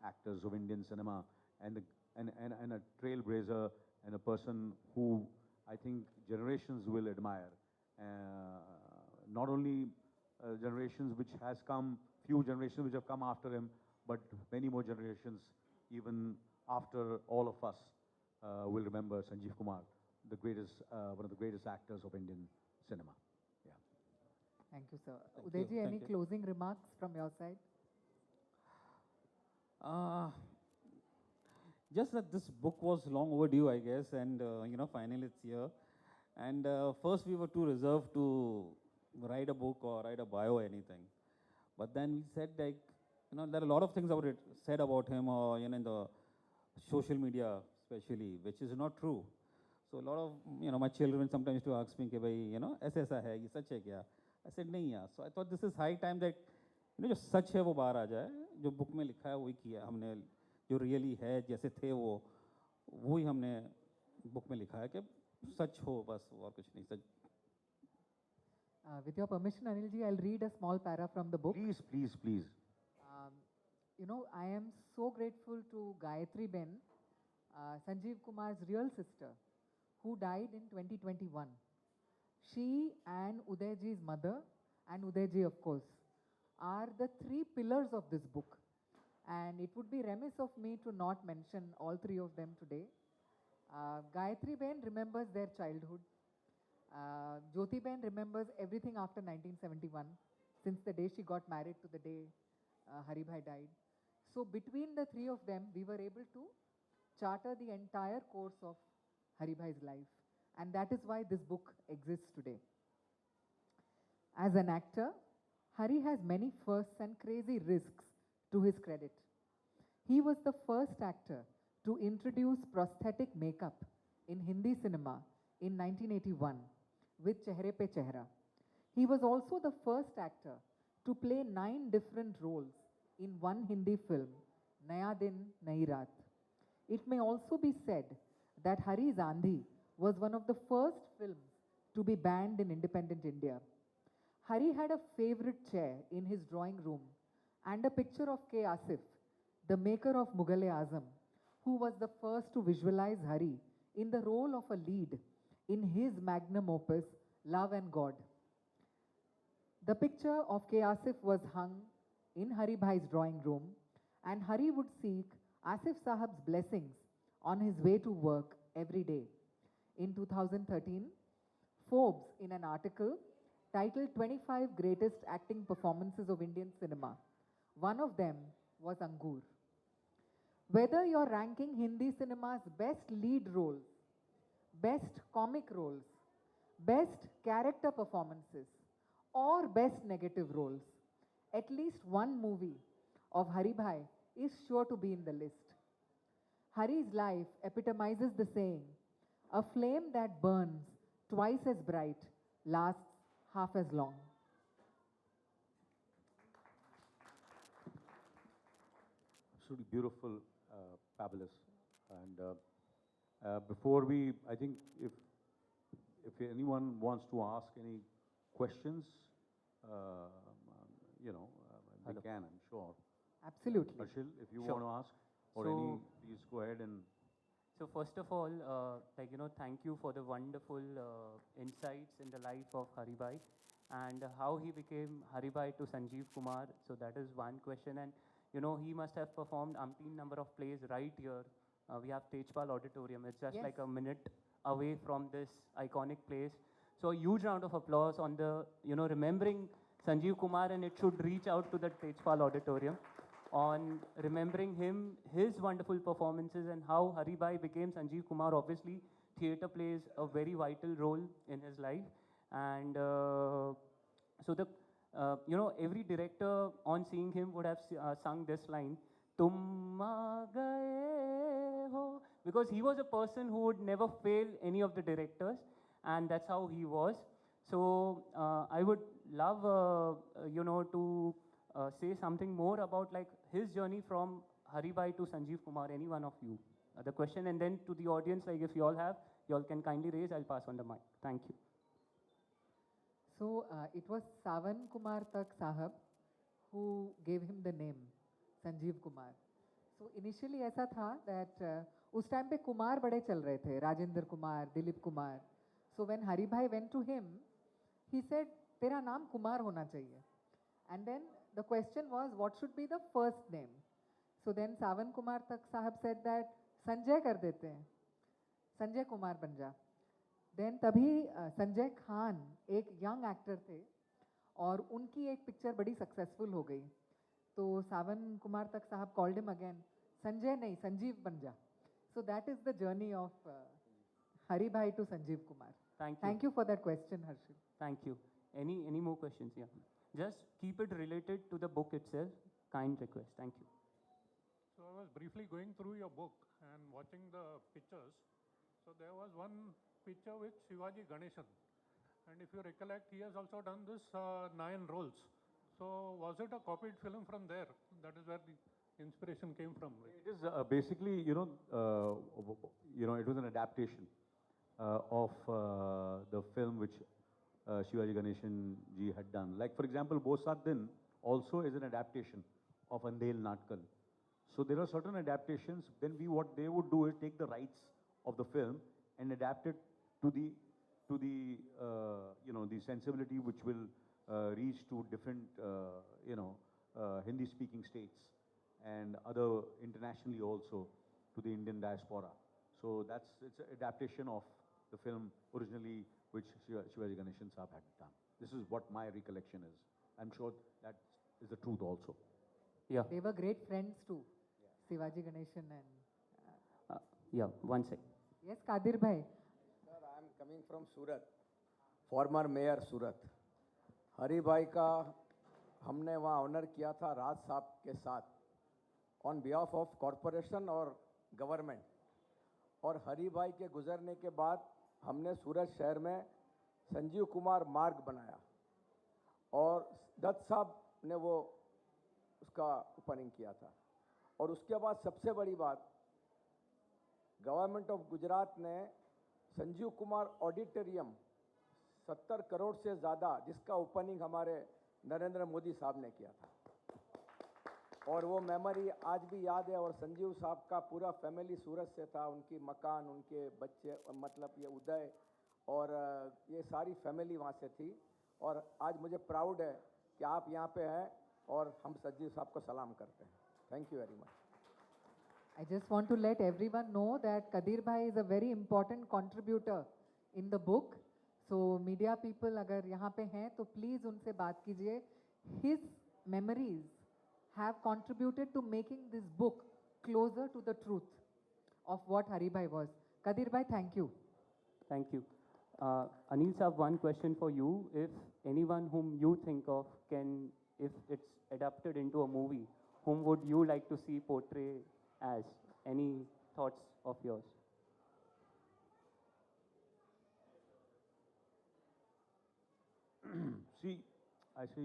actors of Indian cinema, and, and a trailblazer, and a person who I think generations will admire. Not only generations which has come, few generations which have come after him, but many more generations, even after all of us, will remember Sanjeev Kumar, the greatest, one of the greatest actors of Indian cinema. Yeah. Thank you, sir. Udayji, any closing remarks from your side? Just that this book was long overdue, I guess, and finally it's here. And first we were too reserved to write a book or write a bio or anything. But then we said, like, there are a lot of things said about him, or in the social media especially, which is not true. So a lot of my children sometimes to ask me, ऐसे ऐसा है, ये सच है क्या? I said नहीं यार. So I thought this is high time that जो सच है वो बाहर आ जाए, जो बुक में लिखा है वही किया हमने, जो रियली है जैसे थे वो ही हमने बुक में लिखा है कि सच हो बस, और कुछ नहीं सच. With your permission, Anilji, I'll read a small para from the book. Please, please, please. I am so grateful to Gayatri Ben, Sanjeev Kumar's real sister, who died in 2021. She and Udayji's mother, and Udayji, of course, are the three pillars of this book. And it would be remiss of me to not mention all three of them today. Gayatri Ben remembers their childhood. Jyoti Ben remembers everything after 1971, since the day she got married to the day Haribhai died. So between the three of them, we were able to charter the entire course of Haribhai's life. And that is why this book exists today. As an actor, Hari has many firsts and crazy risks to his credit. He was the first actor to introduce prosthetic makeup in Hindi cinema in 1981 with Chehre Pe Chehra. He was also the first actor to play 9 different roles in one Hindi film, Naya Din Nayi Raat. It may also be said that Hari's Andhi was one of the first films to be banned in independent India. Hari had a favorite chair in his drawing room and a picture of K. Asif, the maker of Mughal-e-Azam, who was the first to visualize Hari in the role of a lead in his magnum opus, Love and God. The picture of K. Asif was hung in Hari Bhai's drawing room, and Hari would seek Asif Sahab's blessings on his way to work every day. In 2013, Forbes, in an article titled 25 Greatest Acting Performances of Indian Cinema, one of them was Angur. Whether you're ranking Hindi cinema's best lead roles, best comic roles, best character performances, or best negative roles, at least one movie of Hari Bhai is sure to be in the list. Hari's life epitomizes the saying, a flame that burns twice as bright lasts half as long. Absolutely beautiful, fabulous. And before we, I think if anyone wants to ask any questions, they can, I'm sure. Absolutely. Harshil, if you want to ask, or please go ahead and. So first of all, thank you for the wonderful insights in the life of Haribhai and how he became Haribhai to Sanjeev Kumar. So that is one question. And, he must have performed umpteen number of plays right here. We have Tejpal Auditorium. It's just like a minute away from this iconic place. So a huge round of applause on the, remembering Sanjeev Kumar, and it should reach out to the Tejpal Auditorium on remembering him, his wonderful performances, and how Haribhai became Sanjeev Kumar. Obviously, theatre plays a very vital role in his life. And every director on seeing him would have sung this line, Tum aa gaye ho, because he was a person who would never fail any of the directors, and that's how he was. So I would love, to say something more about like his journey from Haribhai to Sanjeev Kumar, any one of you. The question, and then to the audience, like if you all have, you all can kindly raise, I'll pass on the mic. Thank you. So it was Savan Kumar Tak Sahab who gave him the name, Sanjeev Kumar. So initially ऐसा था that उस time पे कुमार बड़े चल रहे थे, Rajendra Kumar, Dilip Kumar. So when Hari Bhai went to him, he said, तेरा नाम कुमार होना चाहिए. And then the question was, what should be the first name? So then Sawan Kumar Tak Sahab said that Sanjay कर देते हैं, संजय कुमार बन जा. Then तभी संजय खान एक यंग एक्टर थे और उनकी एक पिक्चर बड़ी सक्सेसफुल हो गई. तो सावन कुमार तक साहब कॉल्ड हिम अगेन, संजय नहीं संजीव बन जा. So that is the journey of Hari भाई to Sanjeev Kumar. Thank you for that question, Harshil. Thank you. Any more questions? Yeah. Just keep it related to the book itself. Kind request. Thank you. So I was briefly going through your book and watching the pictures. So there was one picture with Shivaji Ganeshan. And if you recollect, he has also done this 9 roles. So was it a copied film from there? That is where the inspiration came from. Right? It is basically, it was an adaptation of the film which Shivaji Ganeshan ji had done. Like, for example, Bosat Din also is an adaptation of Andhel Natkal. So there are certain adaptations. Then what they would do is take the rights of the film and adapt it to the the sensibility which will reach to different Hindi-speaking states and other internationally also to the Indian diaspora. So it's an adaptation of the film originally which Shivaji Ganeshan Saab had done. This is what my recollection is. I'm sure that is the truth also. Yeah. They were great friends too, Shivaji Ganeshan and. Yeah. One sec. Yes, Kadir bhai. Sir, I am coming from Surat, former mayor Surat. हरी भाई का हमने वहाँ honour किया था राज साहब के साथ on behalf of corporation और गवर्नमेंट. और हरी भाई के गुजरने के बाद हमने सूरत शहर में संजीव कुमार मार्ग बनाया और दत्त साहब ने वो उसका ओपनिंग किया था. और उसके बाद सबसे बड़ी बात, गवर्नमेंट ऑफ गुजरात ने संजीव कुमार ऑडिटोरियम 70 करोड़ से ज़्यादा, जिसका ओपनिंग हमारे नरेंद्र मोदी साहब ने किया था. और वो मेमोरी आज भी याद है. और संजीव साहब का पूरा फैमिली सूरत से था, उनकी मकान, उनके बच्चे, मतलब ये उदय और ये सारी फैमिली वहाँ से थी. और आज मुझे प्राउड है कि आप यहाँ पे हैं और हम संजीव साहब को सलाम करते हैं. Thank you very much. I just want to let everyone know that Kadir bhai is a very important contributor in the book. So media people अगर यहाँ पे हैं तो please उनसे बात कीजिए. His memories have contributed to making this book closer to the truth of what Hari bhai was. Kadir bhai, thank you. Thank you. Anil Saab, one question for you. If anyone whom you think of if it's adapted into a movie, whom would you like to see portray as? Any thoughts of yours? See, I say,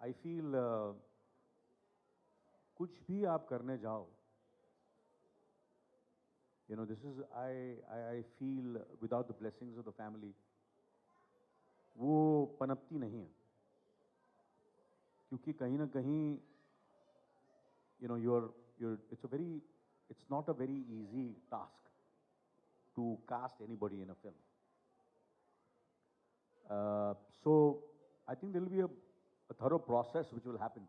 I feel कुछ भी आप करने जाओ, this is, I feel without the blessings of the family, वो पनपती नहीं है. क्योंकि कहीं ना कहीं, it's not a very easy task to cast anybody in a film. So I think there will be a thorough process which will happen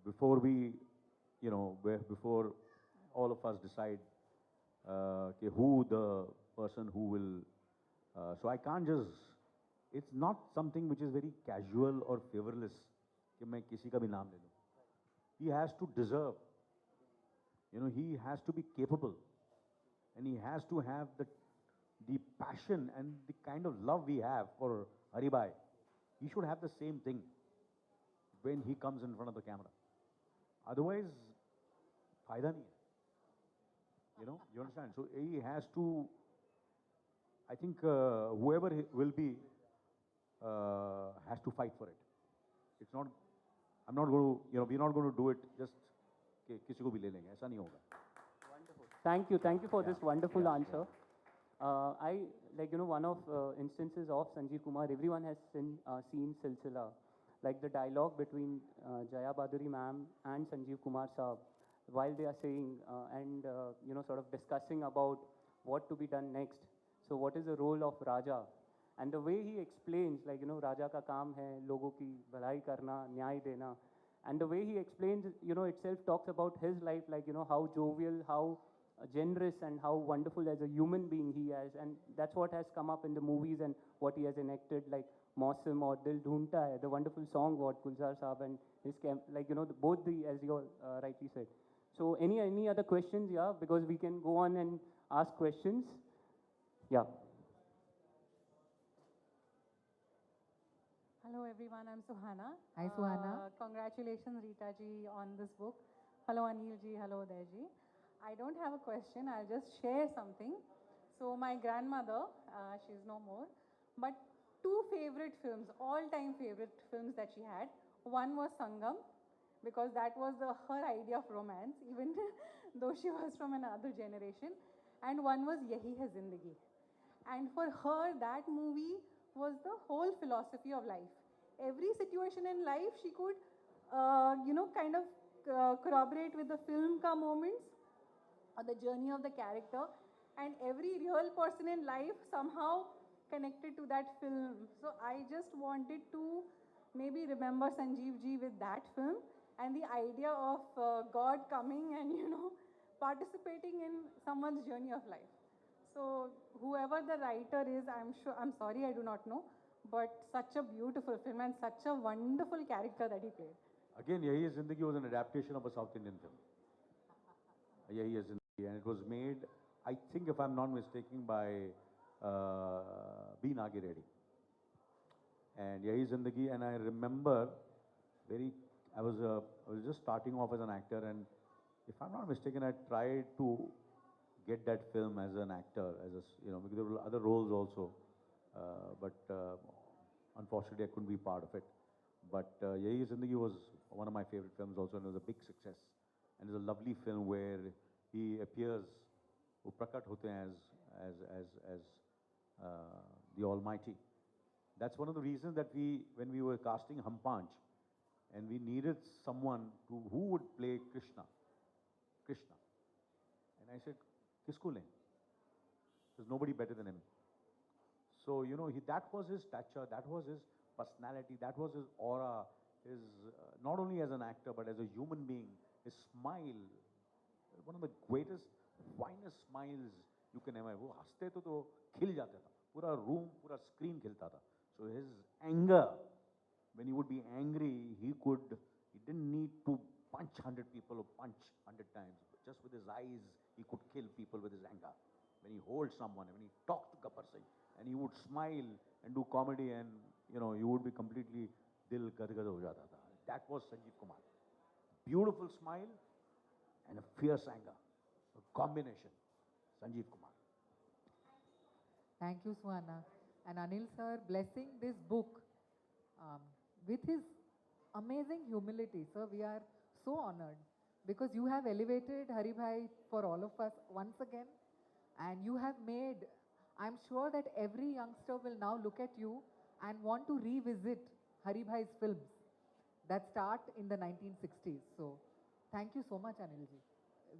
before we, before all of us decide who the person who will. So I can't just. It's not something which is very casual or favorless. कि मैं किसी का भी नाम ले लूँ. He has to deserve. He has to be capable, and he has to have the passion and the kind of love we have for Hari Bhai. He should have the same thing when he comes in front of the camera. Otherwise, फायदा नहीं है. You understand? So he has to. I think whoever he will be has to fight for it. It's not. I'm not going to. We're not going to do it just. कि किसी को भी ले लेंगे, ऐसा नहीं होगा. Wonderful. Thank you for this wonderful answer. One of instances of Sanjeev Kumar, everyone has seen Silsila. like the dialogue between Jaya Baduri ma'am and Sanjeev Kumar Saab, while they are saying and sort of discussing about what to be done next. So what is the role of Raja? And the way he explains, like, Raja ka kaam hai logo ki bhalai karna, nyay dena. And the way he explains, itself talks about his life, like, how jovial, how generous, and how wonderful as a human being he is. And that's what has come up in the movies and what he has enacted, like Mausim or Dil Dhoonta Hai, the wonderful song what Gulzar Saab and his like, both the, as you rightly said. So any other questions? Yeah, because we can go on and ask questions. Yeah. Hello everyone, I'm Suhana. Hi, Suhana. Congratulations Rita ji on this book. Hello Anil ji, hello Uday ji. I don't have a question, I'll just share something. So my grandmother, she's no more, but two favorite films, all-time favorite films that she had. One was Sangam, because that was her idea of romance, even though she was from another generation. And one was Yahi Hai Zindagi. And for her, that movie was the whole philosophy of life. Every situation in life, she could, kind of corroborate with the film ka moments or the journey of the character. And every real person in life somehow connected to that film. So I just wanted to maybe remember Sanjeev ji with that film and the idea of God coming and, participating in someone's journey of life. So whoever the writer is, I'm sorry, I do not know, but such a beautiful film and such a wonderful character that he played. Again, Yahi Hai Zindagi was an adaptation of a South Indian film. Yahi Hai Zindagi, and it was made, I think, if I'm not mistaken, by B. Nagi Reddy. And Yahi Hai Zindagi, and I remember I was just starting off as an actor, and if I'm not mistaken, I tried to get that film as an actor, because there were other roles also, but unfortunately I couldn't be part of it. But Yahi Hai Zindagi was one of my favorite films also, and it was a big success. And it's a lovely film where he appears, wo prakat hote hain as the Almighty. That's one of the reasons that when we were casting Hum Panch, and we needed someone who would play Krishna. And I said, Kisko le? There's nobody better than him. So, that was his stature, that was his personality, that was his aura, his not only as an actor, but as a human being, his smile, one of the greatest, finest smiles you can ever. वो हंसते तो खिल जाता था, पूरा room, पूरा screen खिलता था. So his anger, when he would be angry, he didn't need to punch 100 people or punch 100 times. Just with his eyes, he could kill people with his anger. When he holds someone, when he talked to Gabbar Singh, and he would smile and do comedy, and you would be completely dil gadgad ho jata tha. That was Sanjeev Kumar. Beautiful smile and a fierce anger. A combination. Sanjeev Kumar. Thank you, Suhana. And Anil sir blessing this book with his amazing humility. Sir, we are so honored because you have elevated Hari Bhai for all of us once again, and you have made, I'm sure that every youngster will now look at you and want to revisit Hari Bhai's films that start in the 1960s. So thank you so much, Anilji.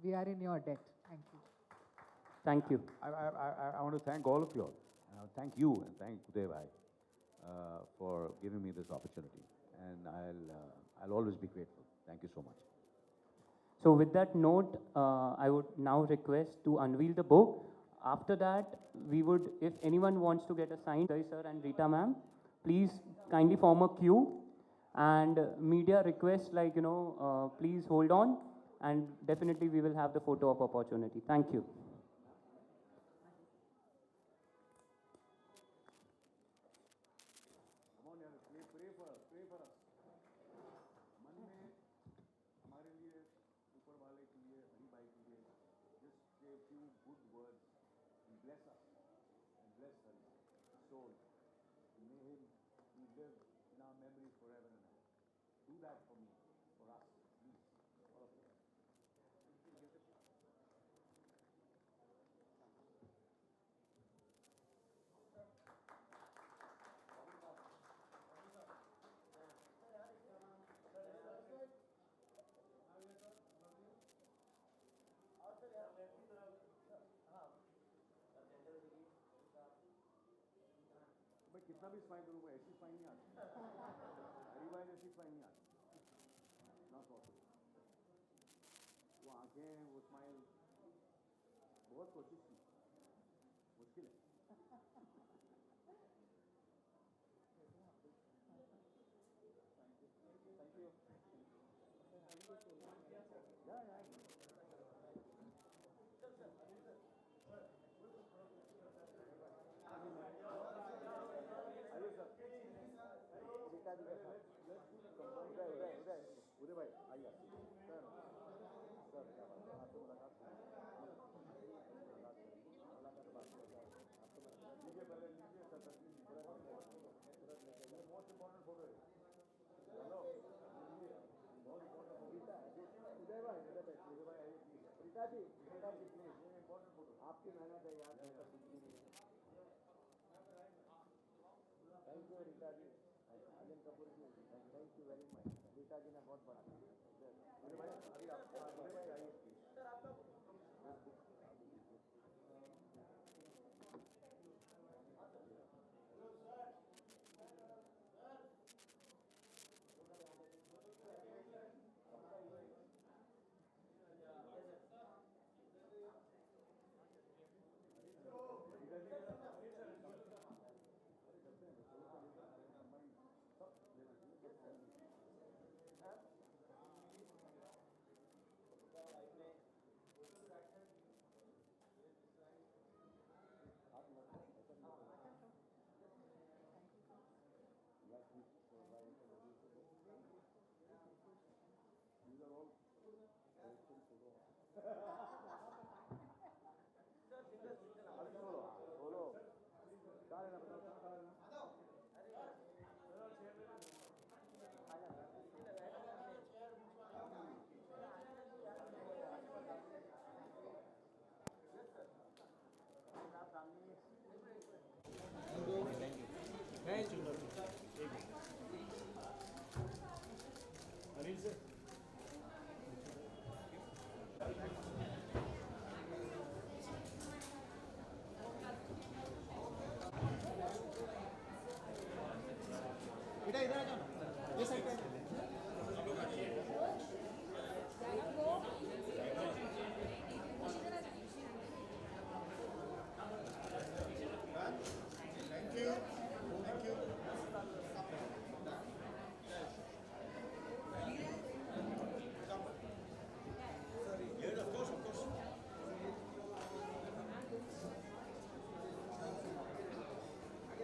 We are in your debt. Thank you. Thank you. I want to thank all of you all. Thank you and thank Uday Bhai for giving me this opportunity. And I'll always be grateful. Thank you so much. So with that note, I would now request to unveil the book. After that, we would, if anyone wants to get a sign, Jai sir and Rita ma'am, please kindly form a queue. And media requests, like, please hold on, and definitely we will have the photo op opportunity. Thank you. Do that for me, for us, please, all of you. कितना भी smile करूँ ऐसी smile नहीं आती, हरीभाई जैसी smile नहीं आती, not possible. वो आंखें, वो स्माइल, बहुत कोशिश की, मुश्किल है। उदय भाई आइए सर, सर क्या बात है, आपसे मुलाकात लीजिए, पहले लीजिए सर, मोस्ट इम्पोर्टेंट फोटो है। हेलो, बहुत इम्पोर्टेंट उदय भाई आइए please. Rita ji please, important photo, आपकी मेहनत है यार, कुछ भी नहीं है। Thank you Rita ji, Anil Kapoor ji, thank you very much. Rita ji ने बहुत बड़ा अरे भाई, अभी आप भाई आइए please.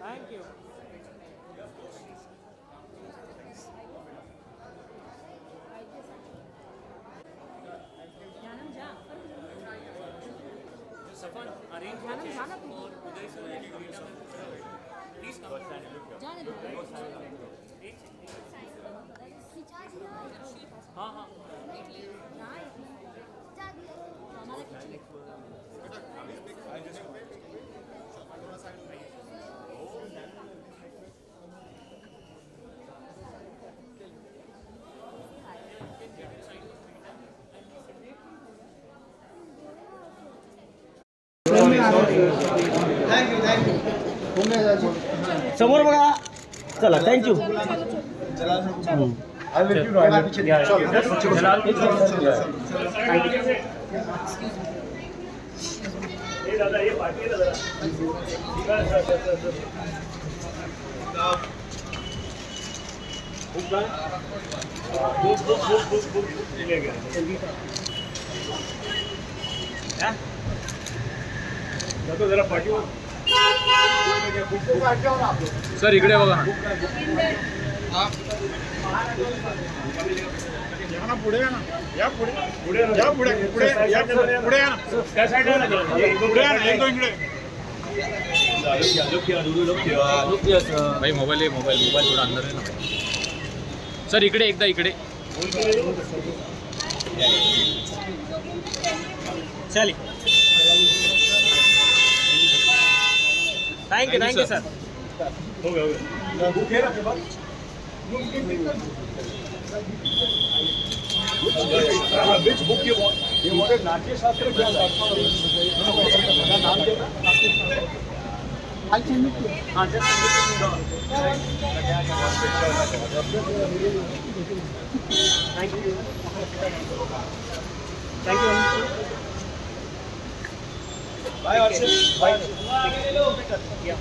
Thank you. Safan, arrange for Uday sir and Rita. Please come. हाँ हाँ समोर बघा चला थँक्यू जरा पाठीवर सर इकडे बघा ना या ना पुढे या ना या पुढे पुढे या पुढे पुढे या पुढे या ना त्या साईडला ना पुढे या ना एक दोन इकडे भाई मोबाईल थोडा अंदर आहे ना सर इकडे एकदा इकडे चालेल थँक्यू सर हो गया Which book you want? You wanted Natyashastra क्या नाम I'll send it to you. Just send it to me. Thank you. Thank you, Anish. Bye, Arshit. Bye. Yeah.